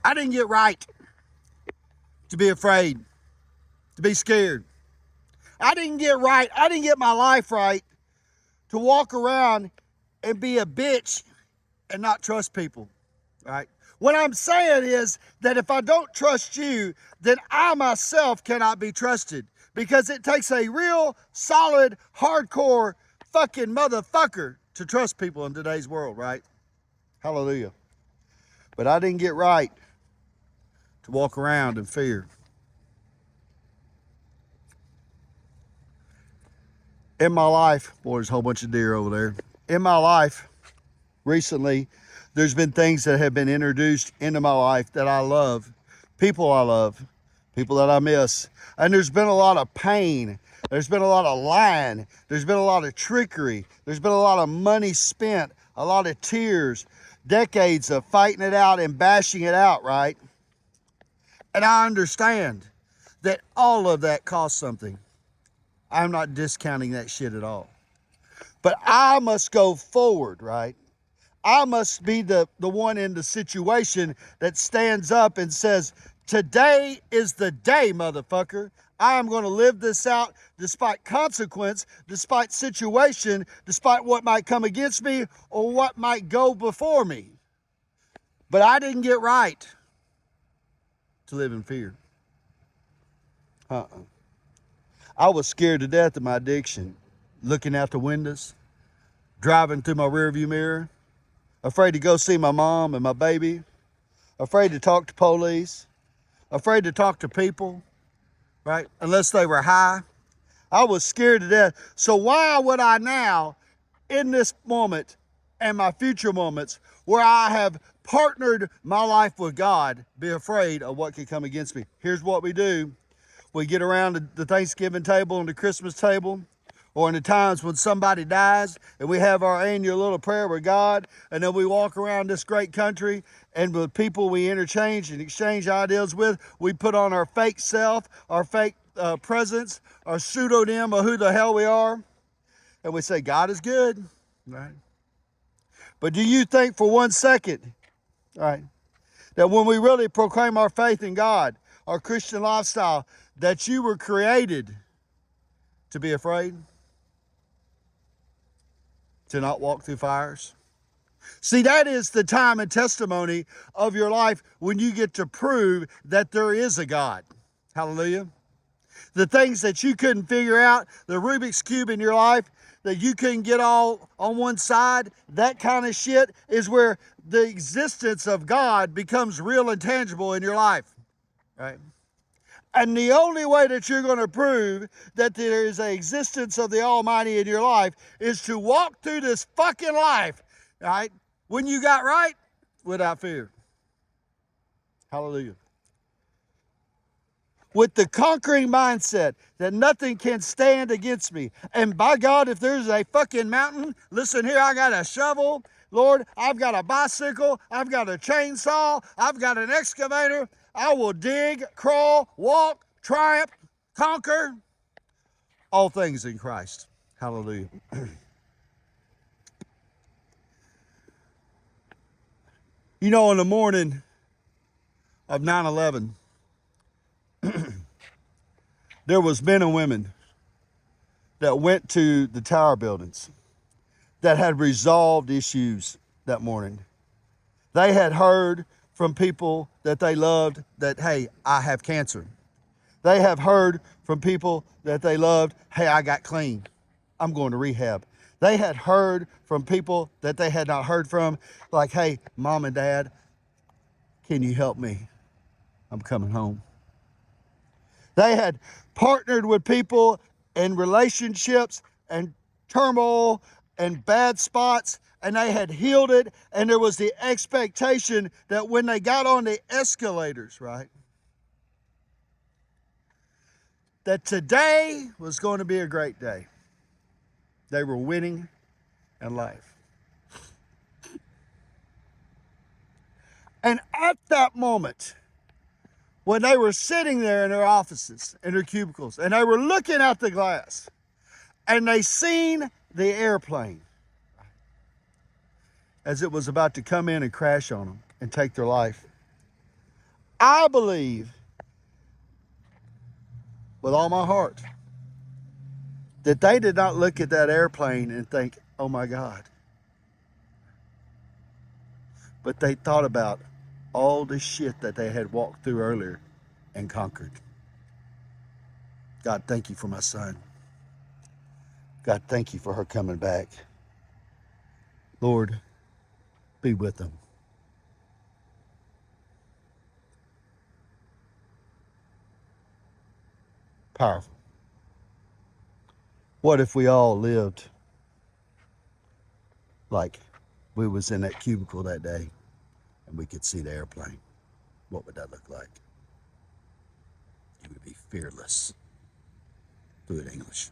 I didn't get right to be afraid, to be scared. I didn't get right. I didn't get my life right to walk around and be a bitch and not trust people, right? What I'm saying is that if I don't trust you, then I myself cannot be trusted, because it takes a real solid, hardcore fucking motherfucker to trust people in today's world, right? Hallelujah. But I didn't get right to walk around in fear. In my life, boy, there's a whole bunch of deer over there. In my life, recently, there's been things that have been introduced into my life that I love, people that I miss. And there's been a lot of pain. There's been a lot of lying. There's been a lot of trickery. There's been a lot of money spent, a lot of tears, decades of fighting it out and bashing it out, right? And I understand that all of that costs something. I'm not discounting that shit at all. But I must go forward, right? I must be the one in the situation that stands up and says, today is the day, motherfucker. I am going to live this out despite consequence, despite situation, despite what might come against me or what might go before me. But I didn't get right to live in fear. I was scared to death of my addiction, looking out the windows, driving through my rearview mirror, afraid to go see my mom and my baby, afraid to talk to police, afraid to talk to people, right? Unless they were high. I was scared to death. So why would I now, in this moment and my future moments, where I have partnered my life with God, be afraid of what could come against me? Here's what we do. We get around the Thanksgiving table and the Christmas table, or in the times when somebody dies, and we have our annual little prayer with God, and then we walk around this great country, and with people we interchange and exchange ideas with, we put on our fake self, our fake presence, our pseudonym of who the hell we are, and we say, God is good, right? But do you think for 1 second, right, that when we really proclaim our faith in God, our Christian lifestyle, that you were created to be afraid? To not walk through fires? See, that is the time and testimony of your life when you get to prove that there is a God. Hallelujah. The things that you couldn't figure out, the Rubik's Cube in your life that you couldn't get all on one side, that kind of shit is where the existence of God becomes real and tangible in your life, right? And the only way that you're going to prove that there is an existence of the Almighty in your life is to walk through this fucking life, right, when you got right, without fear. Hallelujah. With the conquering mindset that nothing can stand against me. And by God, if there's a fucking mountain, listen here, I got a shovel. Lord, I've got a bicycle. I've got a chainsaw. I've got an excavator. I will dig, crawl, walk, triumph, conquer. All things in Christ. Hallelujah. You know, on the morning of 9/11, there was men and women that went to the tower buildings that had resolved issues that morning. They had heard from people that they loved that, hey, I have cancer. They have heard from people that they loved, hey, I got clean. I'm going to rehab. They had heard from people that they had not heard from, like, hey, mom and dad, can you help me? I'm coming home. They had partnered with people in relationships and turmoil and bad spots, and they had healed it, and there was the expectation that when they got on the escalators, right, that today was going to be a great day. They were winning in life. And at that moment, when they were sitting there in their offices, in their cubicles, and they were looking out the glass, and they seen the airplane as it was about to come in and crash on them and take their life, I believe with all my heart that they did not look at that airplane and think, oh my God. But they thought about all the shit that they had walked through earlier and conquered. God, thank you for my son. God, thank you for her coming back. Lord, be with them. Powerful. What if we all lived like we was in that cubicle that day and we could see the airplane? What would that look like? It would be fearless. Do it in English.